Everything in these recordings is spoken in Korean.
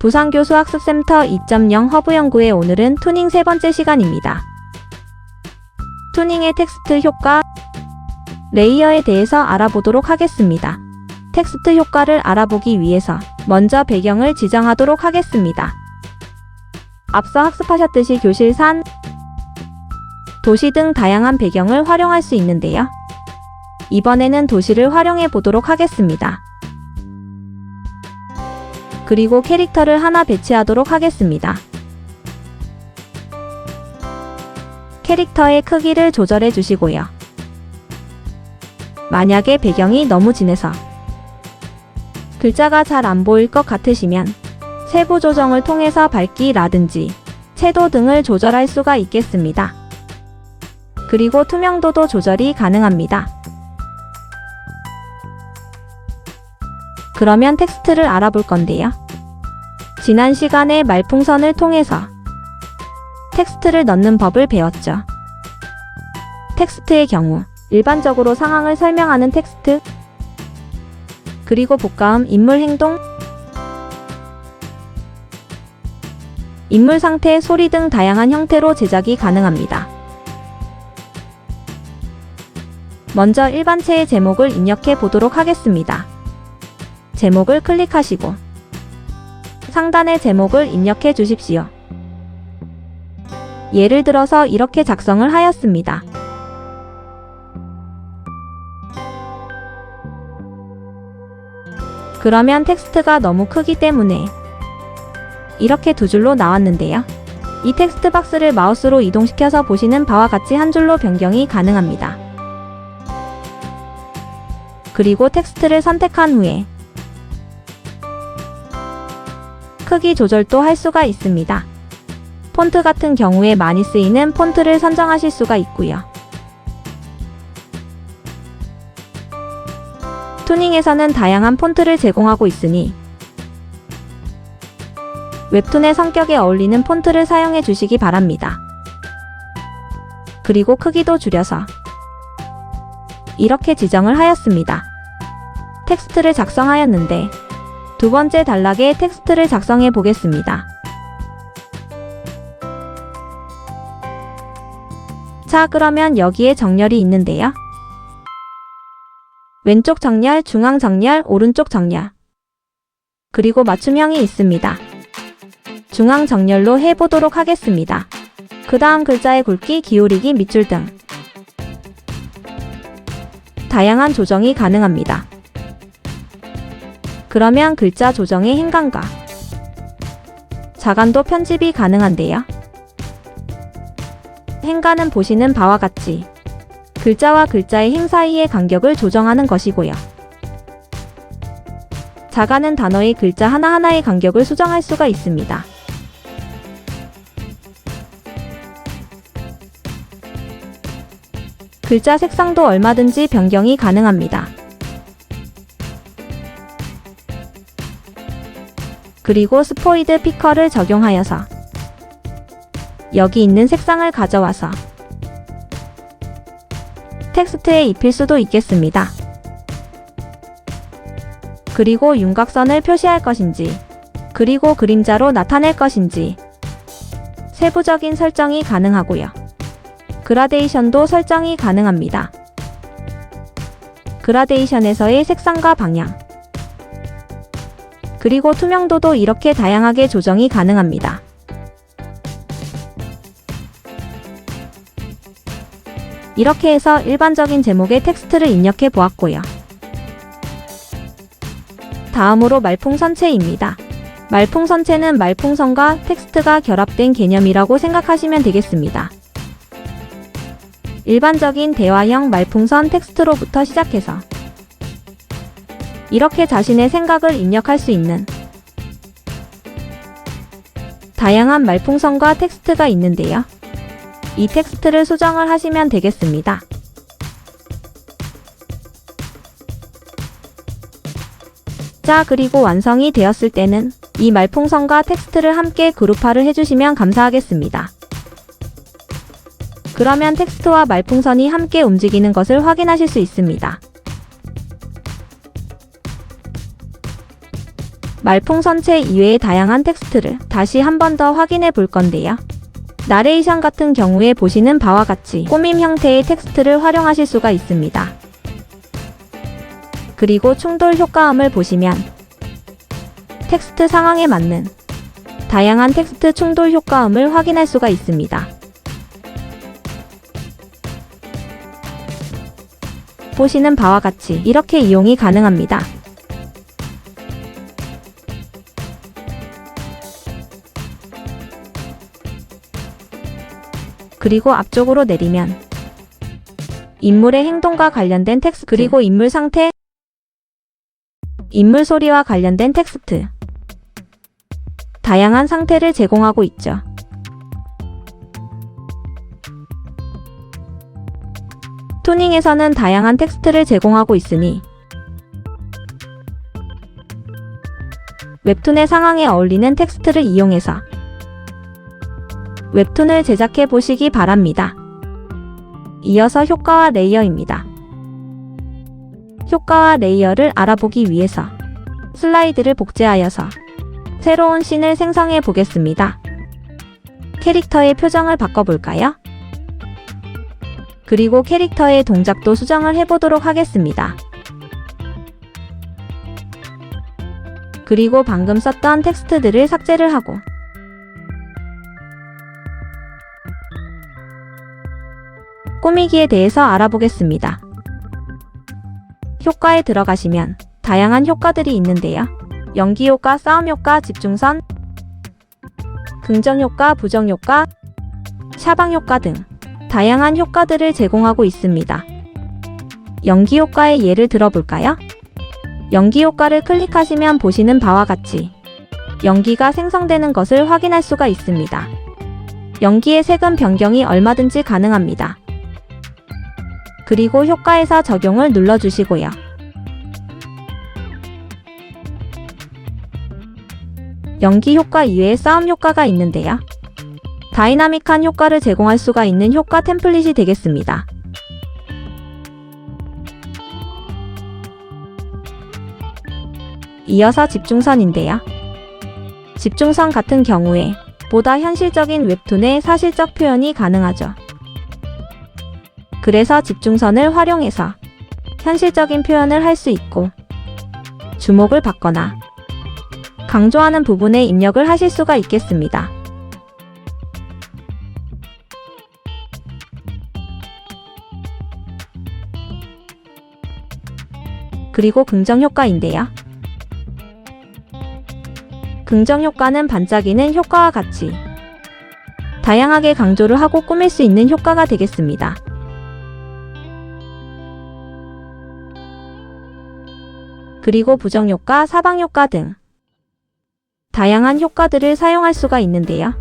부산교수학습센터 2.0 허브연구회 오늘은 투닝 세 번째 시간입니다. 투닝의 텍스트 효과, 레이어에 대해서 알아보도록 하겠습니다. 텍스트 효과를 알아보기 위해서 먼저 배경을 지정하도록 하겠습니다. 앞서 학습하셨듯이 교실 산, 도시 등 다양한 배경을 활용할 수 있는데요. 이번에는 도시를 활용해 보도록 하겠습니다. 그리고 캐릭터를 하나 배치하도록 하겠습니다. 캐릭터의 크기를 조절해 주시고요. 만약에 배경이 너무 진해서 글자가 잘 안 보일 것 같으시면 세부 조정을 통해서 밝기라든지 채도 등을 조절할 수가 있겠습니다. 그리고 투명도도 조절이 가능합니다. 그러면 텍스트를 알아볼 건데요. 지난 시간에 말풍선을 통해서 텍스트를 넣는 법을 배웠죠. 텍스트의 경우 일반적으로 상황을 설명하는 텍스트, 그리고 복가음, 인물 행동, 인물 상태, 소리 등 다양한 형태로 제작이 가능합니다. 먼저 일반체의 제목을 입력해 보도록 하겠습니다. 제목을 클릭하시고 상단에 제목을 입력해 주십시오. 예를 들어서 이렇게 작성을 하였습니다. 그러면 텍스트가 너무 크기 때문에 이렇게 두 줄로 나왔는데요. 이 텍스트 박스를 마우스로 이동시켜서 보시는 바와 같이 한 줄로 변경이 가능합니다. 그리고 텍스트를 선택한 후에 크기 조절도 할 수가 있습니다. 폰트 같은 경우에 많이 쓰이는 폰트를 선정하실 수가 있고요. 투닝에서는 다양한 폰트를 제공하고 있으니 웹툰의 성격에 어울리는 폰트를 사용해 주시기 바랍니다. 그리고 크기도 줄여서 이렇게 지정을 하였습니다. 텍스트를 작성하였는데 두 번째 단락에 텍스트를 작성해 보겠습니다. 자, 그러면 여기에 정렬이 있는데요. 왼쪽 정렬, 중앙 정렬, 오른쪽 정렬, 그리고 맞춤형이 있습니다. 중앙 정렬로 해보도록 하겠습니다. 그 다음 글자의 굵기, 기울이기, 밑줄 등 다양한 조정이 가능합니다. 그러면 글자 조정의 행간과 자간도 편집이 가능한데요. 행간은 보시는 바와 같이 글자와 글자의 행 사이의 간격을 조정하는 것이고요. 자간은 단어의 글자 하나하나의 간격을 수정할 수가 있습니다. 글자 색상도 얼마든지 변경이 가능합니다. 그리고 스포이드 피커를 적용하여서 여기 있는 색상을 가져와서 텍스트에 입힐 수도 있겠습니다. 그리고 윤곽선을 표시할 것인지, 그리고 그림자로 나타낼 것인지 세부적인 설정이 가능하고요. 그라데이션도 설정이 가능합니다. 그라데이션에서의 색상과 방향, 그리고 투명도도 이렇게 다양하게 조정이 가능합니다. 이렇게 해서 일반적인 제목의 텍스트를 입력해 보았고요. 다음으로 말풍선체입니다. 말풍선체는 말풍선과 텍스트가 결합된 개념이라고 생각하시면 되겠습니다. 일반적인 대화형 말풍선 텍스트로부터 시작해서 이렇게 자신의 생각을 입력할 수 있는 다양한 말풍선과 텍스트가 있는데요. 이 텍스트를 수정을 하시면 되겠습니다. 자, 그리고 완성이 되었을 때는 이 말풍선과 텍스트를 함께 그룹화를 해주시면 감사하겠습니다. 그러면 텍스트와 말풍선이 함께 움직이는 것을 확인하실 수 있습니다. 말풍선체 이외의 다양한 텍스트를 다시 한 번 더 확인해 볼 건데요. 나레이션 같은 경우에 보시는 바와 같이 꾸밈 형태의 텍스트를 활용하실 수가 있습니다. 그리고 충돌 효과음을 보시면 텍스트 상황에 맞는 다양한 텍스트 충돌 효과음을 확인할 수가 있습니다. 보시는 바와 같이 이렇게 이용이 가능합니다. 그리고 앞쪽으로 내리면 인물의 행동과 관련된 텍스트, 그리고 인물 상태, 인물 소리와 관련된 텍스트, 다양한 상태를 제공하고 있죠. 투닝에서는 다양한 텍스트를 제공하고 있으니 웹툰의 상황에 어울리는 텍스트를 이용해서 웹툰을 제작해 보시기 바랍니다. 이어서 효과와 레이어입니다. 효과와 레이어를 알아보기 위해서 슬라이드를 복제하여서 새로운 씬을 생성해 보겠습니다. 캐릭터의 표정을 바꿔볼까요? 그리고 캐릭터의 동작도 수정을 해보도록 하겠습니다. 그리고 방금 썼던 텍스트들을 삭제를 하고 꾸미기에 대해서 알아보겠습니다. 효과에 들어가시면 다양한 효과들이 있는데요. 연기효과, 싸움효과, 집중선, 긍정효과, 부정효과, 샤방효과 등 다양한 효과들을 제공하고 있습니다. 연기효과의 예를 들어볼까요? 연기효과를 클릭하시면 보시는 바와 같이 연기가 생성되는 것을 확인할 수가 있습니다. 연기의 색은 변경이 얼마든지 가능합니다. 그리고 효과에서 적용을 눌러주시고요. 연기 효과 이외에 싸움 효과가 있는데요. 다이나믹한 효과를 제공할 수가 있는 효과 템플릿이 되겠습니다. 이어서 집중선인데요. 집중선 같은 경우에 보다 현실적인 웹툰의 사실적 표현이 가능하죠. 그래서 집중선을 활용해서 현실적인 표현을 할 수 있고 주목을 받거나 강조하는 부분에 입력을 하실 수가 있겠습니다. 그리고 긍정효과인데요. 긍정효과는 반짝이는 효과와 같이 다양하게 강조를 하고 꾸밀 수 있는 효과가 되겠습니다. 그리고 부정효과, 사방효과 등 다양한 효과들을 사용할 수가 있는데요.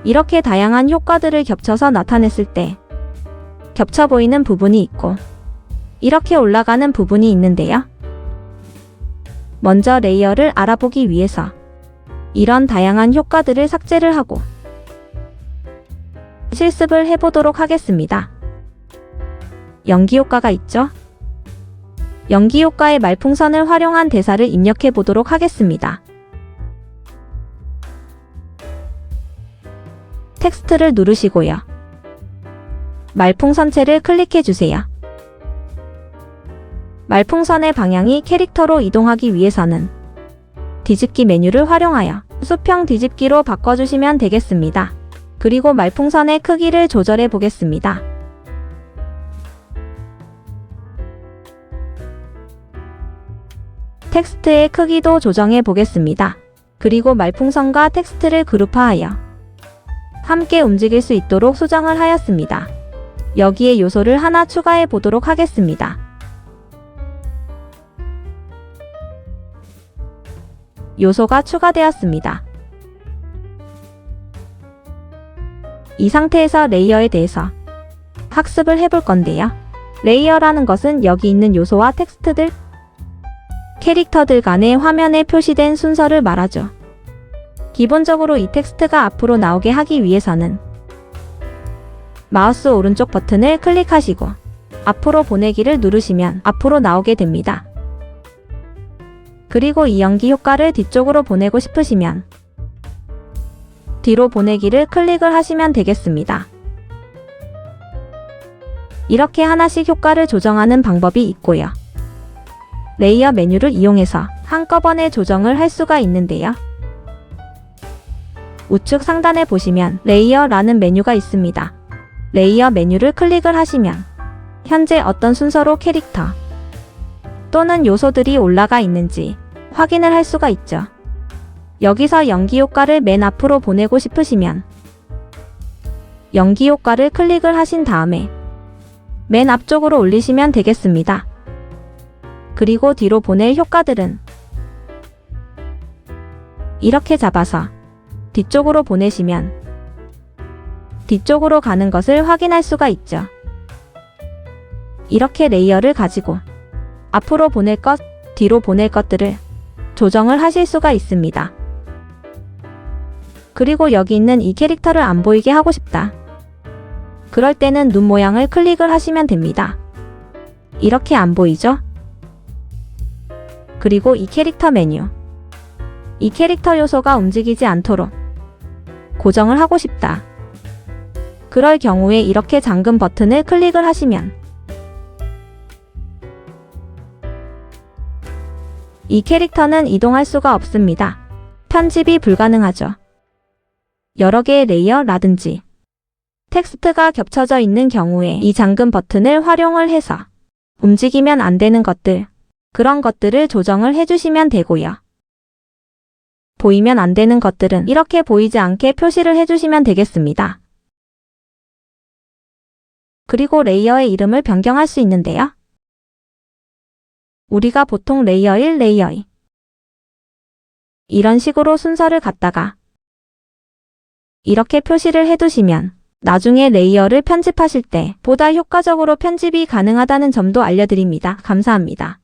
이렇게 다양한 효과들을 겹쳐서 나타냈을 때 겹쳐 보이는 부분이 있고 이렇게 올라가는 부분이 있는데요. 먼저 레이어를 알아보기 위해서 이런 다양한 효과들을 삭제를 하고 실습을 해보도록 하겠습니다. 연기 효과가 있죠? 연기 효과의 말풍선을 활용한 대사를 입력해 보도록 하겠습니다. 텍스트를 누르시고요. 말풍선체를 클릭해 주세요. 말풍선의 방향이 캐릭터로 이동하기 위해서는 뒤집기 메뉴를 활용하여 수평 뒤집기로 바꿔주시면 되겠습니다. 그리고 말풍선의 크기를 조절해 보겠습니다. 텍스트의 크기도 조정해 보겠습니다. 그리고 말풍선과 텍스트를 그룹화하여 함께 움직일 수 있도록 수정을 하였습니다. 여기에 요소를 하나 추가해 보도록 하겠습니다. 요소가 추가되었습니다. 이 상태에서 레이어에 대해서 학습을 해볼 건데요. 레이어라는 것은 여기 있는 요소와 텍스트들, 캐릭터들 간의 화면에 표시된 순서를 말하죠. 기본적으로 이 텍스트가 앞으로 나오게 하기 위해서는 마우스 오른쪽 버튼을 클릭하시고 앞으로 보내기를 누르시면 앞으로 나오게 됩니다. 그리고 이 연기 효과를 뒤쪽으로 보내고 싶으시면 뒤로 보내기를 클릭을 하시면 되겠습니다. 이렇게 하나씩 효과를 조정하는 방법이 있고요. 레이어 메뉴를 이용해서 한꺼번에 조정을 할 수가 있는데요. 우측 상단에 보시면 레이어라는 메뉴가 있습니다. 레이어 메뉴를 클릭을 하시면 현재 어떤 순서로 캐릭터 또는 요소들이 올라가 있는지 확인을 할 수가 있죠. 여기서 연기 효과를 맨 앞으로 보내고 싶으시면 연기 효과를 클릭을 하신 다음에 맨 앞쪽으로 올리시면 되겠습니다. 그리고 뒤로 보낼 효과들은 이렇게 잡아서 뒤쪽으로 보내시면 뒤쪽으로 가는 것을 확인할 수가 있죠. 이렇게 레이어를 가지고 앞으로 보낼 것, 뒤로 보낼 것들을 조정을 하실 수가 있습니다. 그리고 여기 있는 이 캐릭터를 안 보이게 하고 싶다. 그럴 때는 눈 모양을 클릭을 하시면 됩니다. 이렇게 안 보이죠? 그리고 이 캐릭터 메뉴. 이 캐릭터 요소가 움직이지 않도록 고정을 하고 싶다. 그럴 경우에 이렇게 잠금 버튼을 클릭을 하시면 이 캐릭터는 이동할 수가 없습니다. 편집이 불가능하죠. 여러 개의 레이어라든지 텍스트가 겹쳐져 있는 경우에 이 잠금 버튼을 활용을 해서 움직이면 안 되는 것들, 그런 것들을 조정을 해주시면 되고요. 보이면 안 되는 것들은 이렇게 보이지 않게 표시를 해주시면 되겠습니다. 그리고 레이어의 이름을 변경할 수 있는데요. 우리가 보통 레이어 1, 레이어 2 이런 식으로 순서를 갖다가 이렇게 표시를 해두시면 나중에 레이어를 편집하실 때 보다 효과적으로 편집이 가능하다는 점도 알려드립니다. 감사합니다.